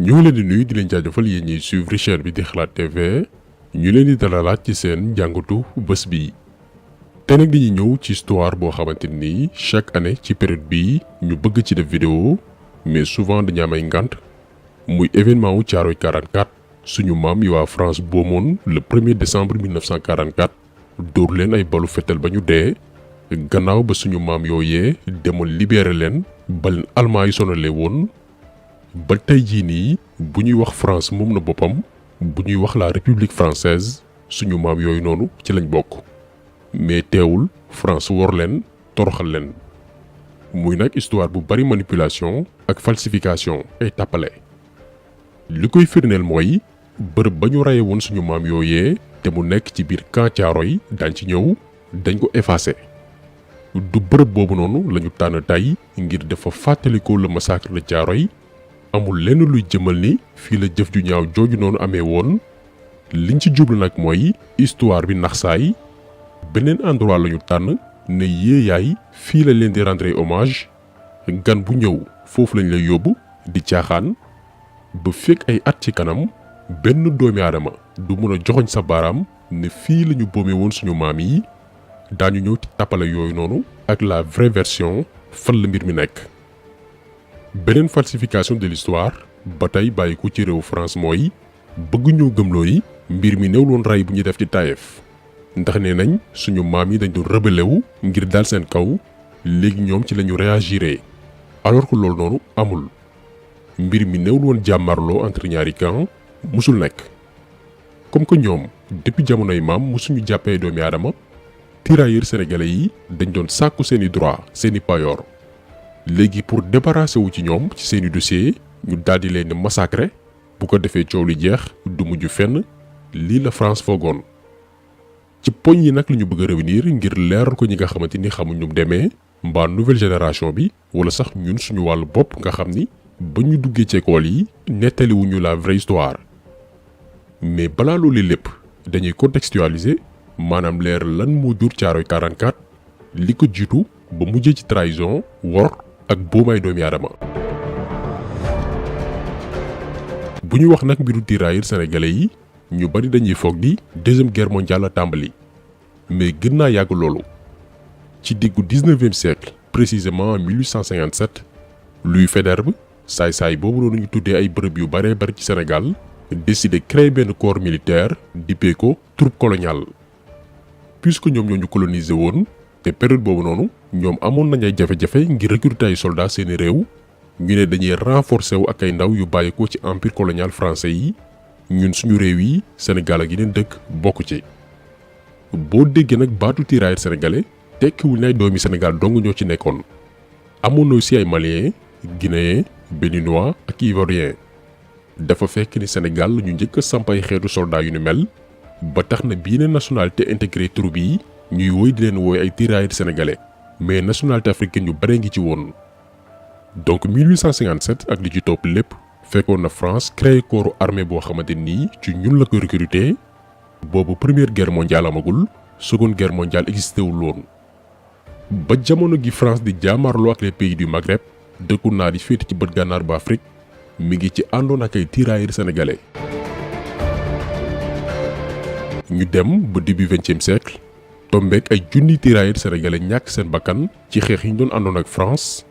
ñoo leen di nuyu di leen jaajëfal yéen ñiy suivre chaîne bi di Xalaat TV ñu leen di dalalaat ci seen jàngatu bés bi. te nag dañuy ñëw ci histoire boo xamante ni chaque année ci période bii ñu bëgg ci def vidéo mais souvent dañu am ay ngànt muy événement wu Thiaroye 44 suñu maam yi waa France boomoon le 1er décembre 1944 dóor leen ay balu fetal ba ñu dee gannaaw ba suñu maam yooyee demoon libéré leen ba leen Allemand yi sonalee woon. ba tey jii nii bu ñuy wax France moom na boppam bu ñuy wax la République française suñu maam yooyu noonu ci lañ bokk mais teewul France wor leen toroxal leen muy nag histoire bu bari manipulation ak falsification ay tàppale li koy firndeel mooy bërëb ba ñu reye woon suñu maam yooyee te mu nekk ci biir camp Thiaroye daañ ci ñëw dañ ko effacé du bërëb boobu noonu lañu tànn tey ngir dafa fàttalikoo le massacre de Thiaroye amul lenn luy jëmal ni fii la jëf ju ñaaw jooju noonu amee woon liñ ci jublu nag mooy histoire bi nax saay beneen endroit lañu tànn ne yéeyaay fii la leen di rendre hommage gan bu ñëw foofu lañ lay yóbbu di caaxaan ba fekk ay at ci kanam benn doomi aadama du mën a joxoñ sa baaraam ne fii lañu boome woon suñu maam yi daañu ñëw ci tàppale yooyu noonu ak la vraie version fan la mbir mi nekk. beneen falsification de l'histoire ba tey bàyyi ko ci réew France mooy bëgg ñoo gëmloo yi mbir mi néew loon rey bu ñuy def ci Taïf ndax nee nañ suñu maam yi dañ doon rebelle wu ngir dal seen kaw léegi ñoom ci lañu réagiré alors que loolu noonu amul mbir mi néew woon jàmmarloo entre ñaari camp musul nekk comme que ñoom depuis jamonoy maam musuñu jàppee doomi aadama tirailleurs sénégalais yi dañ doon sàkku seeni droit seeni payoor léegi pour débarrasser wu ci ñoom ci seeni dossier ñu daldi leen di massacrer bu ko defee coow li jeex du mujj fenn lii la France foogoon ci poñ yi nag la ñu bëgg a revenir ngir leeral ko ñi nga xamante ni xamuñ ñu demee mbaa nouvelle génération bi wala sax ñun suñu wàllu bopp nga xam ni ba ñu duggee ci école yi nettaliwuñu la vraie histoire mais balaa loolu lépp dañuy contextualiser maanaam leer lan moo jur Thiaroye 44 li ko jiitu ba mujjee ci trahison wor ak boomaay doomi aadama bu ñu wax nag mbiru tirailleurs sénégalais yi ñu bari dañuy foog di deuxième guerre mondiale a tàmbali mais gën naa yàgg loolu ci diggu 19e siècle précisément en 1857 Louis Faidherbe saay-saay boobu noonu ñu tuddee ay bërëb yu baree bari ci Sénégal décidé créer benn corps militaire dippee ko troupe coloniale puisque ñoom ñoo ñu coloniser woon te période boobu noonu ñoom amoon nañ ay jafe-jafe ngir recruter ay soldats seeni réew ñu ne dañuy renforcer wu ak ay ndaw yu bàyyeekoo ci empire colonial français yi ñun suñu réew yi Sénégal ak yeneen dëkk bokk ci. boo déggee nag baatu tirailleurs sénégalais tekkiwul ne ay doomi Sénégal dong ñoo ci nekkoon amoon na aussi ay maliens guinéens béninois ak ivoiriens dafa fekk ni Sénégal ñu njëkk a samp ay xeetu soldats yu ni mel ba tax na bii ne nationalité intégrée troupe yi. ñuy woy di leen wooy ay tirailleurs sénégalais mais nationalité africaine yu bare ngi ci woon donc 1857 ak li ci topp lépp fekkoon na France créé corps armée boo xamante nii ci ñun la ko recruter boobu première guerre mondiale amagul seconde guerre mondiale existé wul woon ba jamono gi France di jaamarloo ak les pays du Maghreb dëkku naar yi féete ci bët gànnaar ba Afrique mi ngi ci àndoon ak ay tirailleurs sénégalais ñu dem ba début 20e siècle tombeek ay junni tirailleurs sénégalais ñàkk seen bakkan ci xeex yi ñu doon àndoon ak France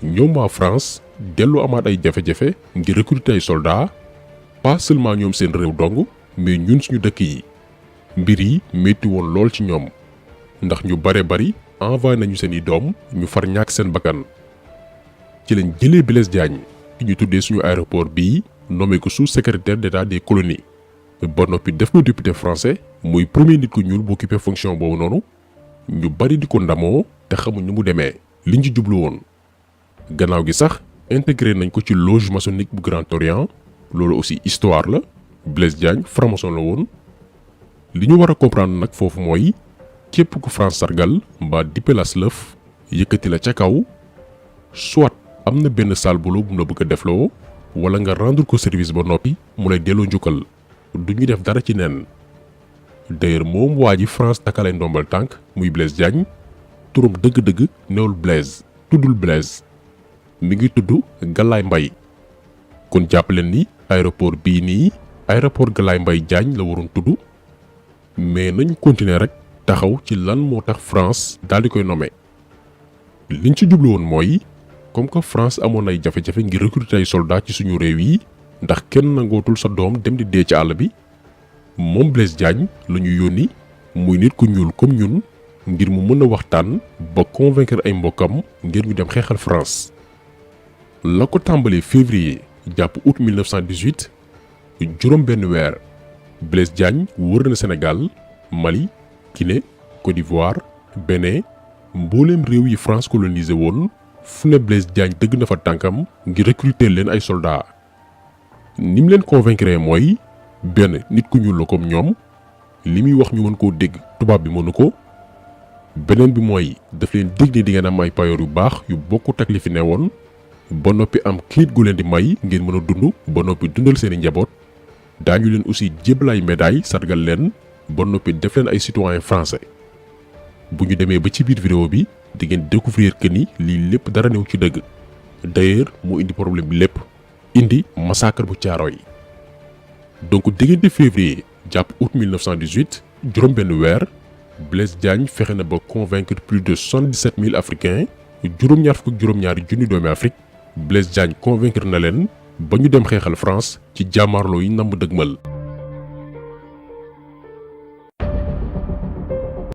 ñoom waa France dellu amaat ay jafe-jafe ngir recruter ay soldats pas seulement ñoom seen réew dong mais ñun suñu dëkk yi mbir yi metti woon lool ci ñoom ndax ñu bare bari envoyé nañu seeni doom ñu far ñàkk seen bakkan ci lañ jëlee Blaise Diagne ki ñu tuddee suñu aéroport bii nommé ko sous-secrétaire d'État des colonies ba noppi def ko député français muy premier nit ku ñuul bu occupé fonction boobu noonu ñu bari di ko ndamoo te xamuñ ni mu demee liñ ci jublu woon gannaaw gi sax intégré nañ ko ci loge maçonnique bu Grand Orient loolu aussi histoire la Blaise Diagne franc-maçon la woon li ñu war a comprendre nag foofu mooy képp ku France sargal mbaa dippe la lëf yëkkati la ca kaw soit am na benn sale boulot bu mu la bëgg a defloo wala nga rendre ko service ba noppi mu lay delloo njukkal du ñu def dara ci nen d'ailleurs moom waa ji France takkale ndombal tànk muy Blaise Diagne turam dëgg-dëgg newul Blaise tuddul Blaise mi ngi tudd Galaye Mbaye kon jàpp leen ni aéroport bii nii aéroport Galaye Mbaye Diagne la waroon tudd mais nañ continuer rek taxaw ci lan moo tax France daal di koy nommé liñ ci jublu woon mooy comme que France amoon ay jafe-jafe ngir recruter ay soldats ci suñu réew yi ndax kenn nangootul sa doom dem di dee ci àll bi moom Blaise Diagne la ñu yónni muy nit ku ñuul comme ñun ngir mu mën a waxtaan ba convaincre ay mbokkam ngir ñu dem xeexal France. la ko tàmbalee février jàpp août 1918 juróom benn weer Blaise Diagne wër na Sénégal Mali Guinée Côte d'Ivoire Bénin mbooleem réew yi France colonisé woon fu ne Blaise Diagne dëgg na fa tànkam ngir recruter leen ay soldats ni mu leen convaincre mooy benn nit ku ñuul la comme ñoom li muy wax ñu mën koo dégg tubaab bi mënu ko beneen bi mooy daf leen dégg ni di ngeen am ay payoor yu baax yu bokkut ak li fi newoon ba noppi am kiit gu leen di may ngeen mën a dund ba noppi dundal seeni njaboot daañu leen aussi jébbal ay médaille sargal leen ba noppi def leen ay citoyens français bu ñu demee ba ci biir vidéo bi di ngeen découvrir que ni lii lépp dara new ci dëgg d'ailleurs moo indi problème bi lépp indi massacre bu Thiaroye donc diggante février jàpp août 1918 juróom benn weer Blaise Diagne fexe na ba convaincre plus de 77 000 africains juróom-ñaar fukk ak juróom-ñaari junni doomi Afrique Blaise Diagne convaincre na leen ba ñu dem xeexal France ci jàmmaarloo yi namb dëgmal.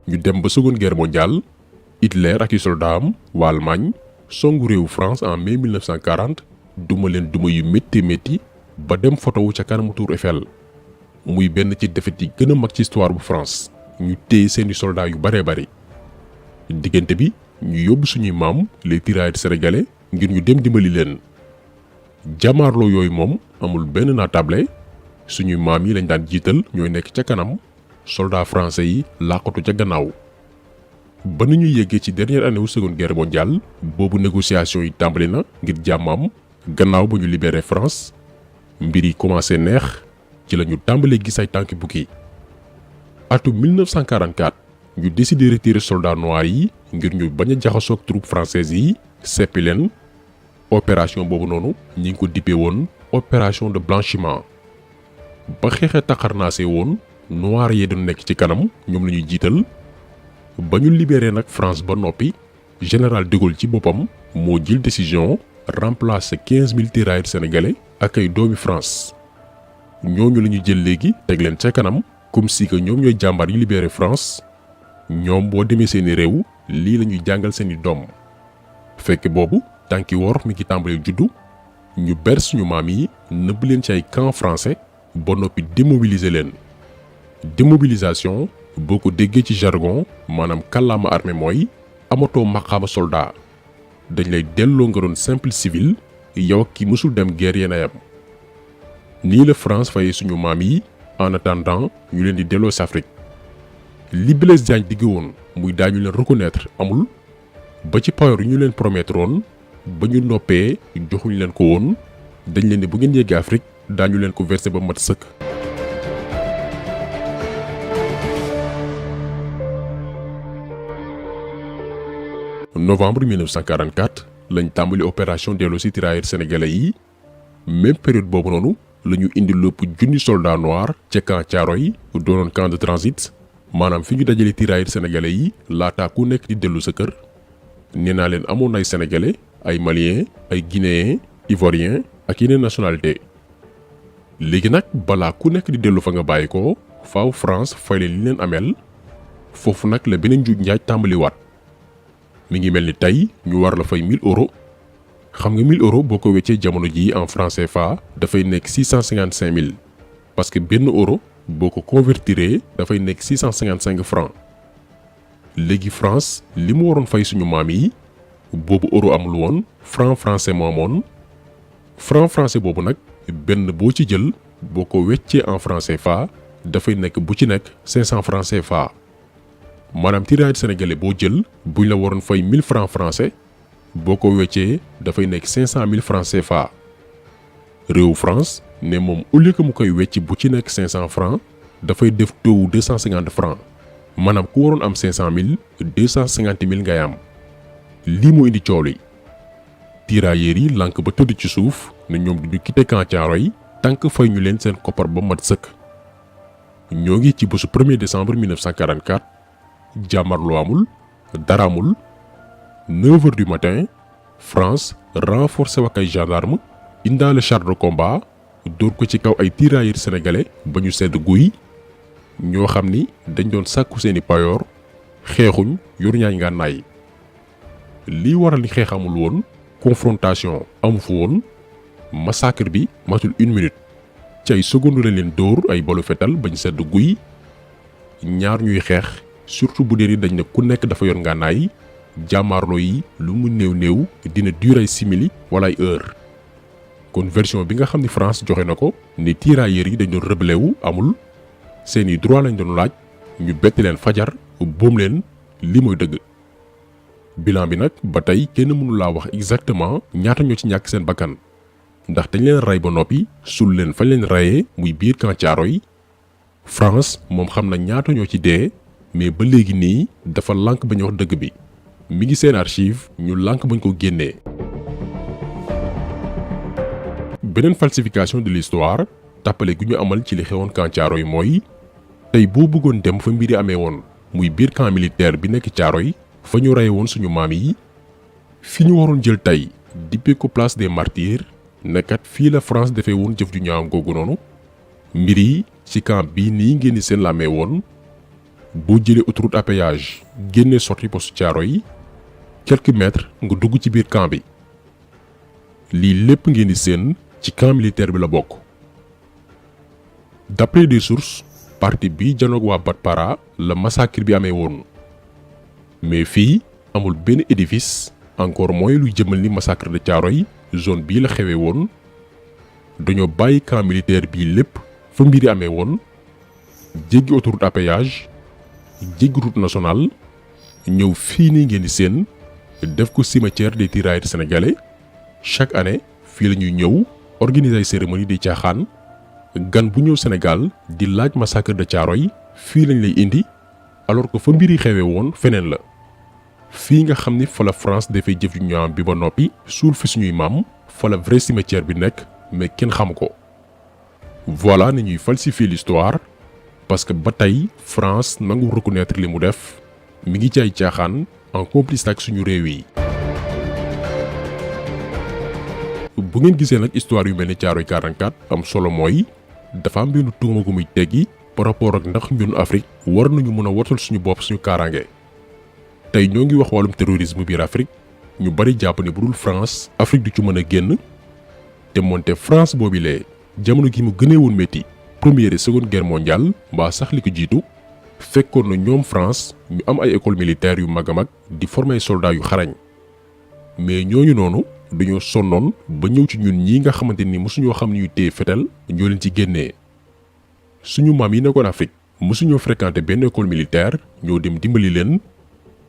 ñu dem ba seconde guerre mondiale Hitler ak i soldaam waa Allemagne songu réewu France en mai 1940 duma leen duma yu métti ba dem photowu ca kanamu Tour Eiffel muy benn ci défaite yi gën a mag ci histoire bu France ñu téye seeni soldats yu baree bari diggante bi ñu yóbbu suñuy maam les tirailleurs sénégalais ngir ñu dem dimbali leen jàmmaarloo yooyu moom amul benn naatable suñuy maam yi lañ daan jiital ñooy nekk ca kanam soldats français yi làqatu ca gannaaw ba nu ñuy yeggee ci dernière année wu seconde guerre mondiale boobu négociation yi tàmbali na ngir jàmmam gannaaw ba ñu libéré France mbir yi commencé neex ci la ñu tàmbalee gis ay tànki bukki atum 1944 ñu décidé retirer soldats noirs yi ngir ñu bañ a jaxasoo ak troupes françaises yi seppi leen opération boobu noonu ñi ngi ko dippee woon opération de blanchiment ba xeexee taxarnaase woon noirs yi doon nekk ci kanam ñoom la ñuy jiital ba ñu libéré nag France ba noppi général de Gaulle ci boppam moo jël décision remplacer 15 000 tirailleurs sénégalais ak ay doomi France ñooñu la ñu jël léegi teg leen ca kanam comme si que ñoom ñooy jàmbaar yi libéré France ñoom boo demee seeni réew lii la ñuy jàngal seeni doom fekk boobu tànki wor mi ngi tàmbalee juddu ñu ber suñu maam yi nëbb leen ci ay camp français ba noppi démobiliser leen démobilisation boo ko déggee ci jargon maanaam kàllaama armée mooy amatoo maqaama soldat dañ lay delloo nga doon simple civil yow ak ki mësul dem guerre yéen a yam nii la France fayee suñu maam yi en attendant ñu leen di delloo si Afrique li Blaise Diagne digge woon muy daañu leen reconnaître amul ba ci payoor yu ñu leen promettre woon ba ñu noppee joxuñu leen ko woon dañ leen ne bu ngeen yeggee Afrique daañu leen ko verser ba mat sëkk. novembre 1944 lañ tàmbali opération delloosi tirailleurs sénégalais yi même période boobu noonu la ñu indi lépp junni soldats noirs ca camp Thiaroye doonoon camp de transit maanaam fi ñu dajale tirailleurs sénégalais yi laataa ku nekk di dellu sa kër nee naa leen amoon ay sénégalais ay maliens ay guinéens ivoiriens ak yeneen nationalité léegi nag balaa ku nekk di dellu fa nga bàyyi ko faaw France fay leen li leen ameel foofu nag la beneen njuuj njaaj tàmbaliwaat mi ngi mel ni tey ñu war la fay 1000 euros xam nga 1000 euros boo ko weccee jamono jii en franc CFA dafay nekk 655 000 parce que benn euro boo ko convertiree dafay nekk 655 francs léegi France li mu waroon fay suñu maam yi boobu euro amul woon franc français moo amoon franc français boobu nag benn boo ci jël boo ko weccee en franc CFA dafay nekk bu ci nekk 500 francs CFA maanaam tirailleurs sénégalais boo jël buñ la waroon fay 1000 francs français boo ko weccee dafay nekk 500 000 francs CFA réewu France ne moom au lieu que mu koy wecc bu ci nekk 500 francs dafay def taux 250 francs maanaam ku waroon am 500 000 250 000 ngay am lii moo indi coow li tirailleurs yi lànk ba tëdd ci suuf ne ñoom duñu quitté camp Thiaroye tànk fay ñu leen seen koppar ba mat sëkk. ñoo ngi ci bésu 1er décembre 1944 jàmmarloo amul dara amul 9 heures du matin France renforcé wak ay gendarme indaale char de combat dóor ko ci kaw ay tirailleurs sénégalais ba ñu sedd guy ñoo xam ni dañ doon sàkku seeni payoor xeexuñ yor ñaay ngànnaay. lii waral ni xeex amul woon confrontation amu fu woon massacre bi matul 1 minute ci ay seconde la leen dóor ay balu fetal bañ sedd guy ñaar ñuy xeex surtout bu dee ni dañ ne ku nekk dafa yor ngànnaay jàmmaarloo yi lu mu néew dina durer ay simili wala ay heure. kon version bi nga xam ni France joxe na ko ni tirailleurs yi dañ doon rebellé wu amul seeni droit lañ doon laaj ñu bett leen fajar boom leen li mooy dëgg. bilan bi nag ba tey kenn mënu laa wax exactement ñaata ñoo ci ñàkk seen bakkan ndax dañ leen rey ba noppi sul leen fañ leen reyee muy biir camp Thiaroye. France moom xam na ñaata ñoo ci dee mais ba léegi nii dafa lànk bañ wax dëgg bi mi ngi seen archive ñu lànk bañ ko génnee. beneen falsification de l'histoire tàppale gu ñu amal ci li xewoon camp Thiaroye mooy tey boo bëggoon dem fa mbiri amee woon muy biir camp militaire bi nekk Thiaroye fa ñu reye woon suñu maam yi fi ñu waroon jël tey dippee ko place des martyrs nekkat fii la France defee woon jëf ju ñaaw googu noonu mbir yi ci camp bii nii ngeen di seen la amee woon. boo jëlee autoroute à péage génnee sorti poste Thiaroye quelques mètres nga dugg ci biir camp bi lii lépp ngeen di seen ci camp militaire bi la bokk. d'après des sources parti bi janoog waa Batpara la massacre bi amee woon mais fii amul benn édifice encore mooy luy jëmal ni massacre de Thiaroye zone bii la xewee woon dañoo bàyyi camp militaire bii lépp fa mbiri amee woon jéggi autoroute à péage jéggi route nationale ñëw fii nii ngeen di seen def ko cimetière des tirailleurs sénégalais. chaque année fii la ñuy ñëw organiser ay cérémonie di caaxaan gan bu ñëw Sénégal di laaj massacre de Thiaroye fii lañ lay indi alors que fa mbiri xewee woon feneen la. fii nga xam ni fa la France dafay jëf yu ñaaw bi ba noppi suul fi suñuy maam fa la vrai cimetière bi nekk mais kenn xam ko. voilà ni ñuy falsifier l'histoire parce que ba tey France nangu reconnaître li mu def mi ngi ci ay caaxaan en complice ak suñu réew yi. bu ngeen gisee nag histoire yu mel ni Thiaroye 44 am solo mooy dafa am benn tuuma gu muy teggi par rapport ak ndax ñun Afrique war nañu mën a wotal suñu bopp suñu kaaraange. tey ñoo ngi wax wàllum terrorisme biir Afrique ñu bari jàpp ne bu dul France Afrique du ci mën a génn te moonte France boobilee jamono gi mu gënee woon métti première et seconde guerre mondiale mbaa sax li ko jiitu fekkoon na ñoom France ñu am ay école militaire yu mag a mag di former ay soldats yu xarañ mais ñooñu noonu dañoo sonnoon ba ñëw ci ñun ñii nga xamante ni mosuñoo xam ni ñu téye fetal ñoo leen ci génnee. suñu maam yi nekkoon Afrique mosuñoo fréquenté benn école militaire ñoo dem dimbali leen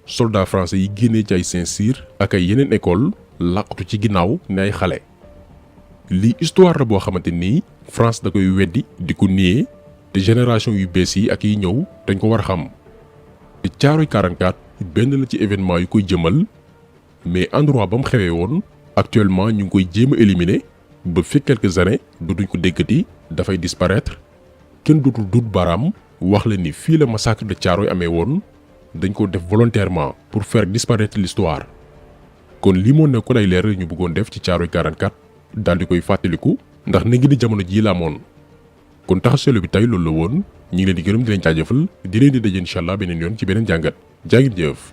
soldats français yi génnee ci ay Saint-Cyr ak ay yeneen école làqatu ci ginnaaw ne ay xale. lii histoire la boo xamante ni France da koy weddi di ko nier te génération yu bees yi ak yi ñëw dañ ko war a xam. te Thiaroye 44 benn la ci événement yu koy jëmal mais endroit ba mu xewee woon actuellement ñu ngi koy jéem a éliminer ba fi quelques années dootuñ ko déggati dafay disparaître kenn dootul dut baaraam wax la ni fii la massacre de Thiaroye amee woon dañ ko def volontairement pour faire disparaître l'histoire. kon lii moo nekkoon ay leeral ñu bëggoon def ci Thiaroye 44 daal di koy fàttaliku ndax ne ngi di jamono jii la amoon. kon taxaseelu bi tey loolu la woon ñu ngi leen di gërëm di leen jaajëfal di leen di daje incha allah beneen yoon ci beneen jàngat jaa ngeen jëf.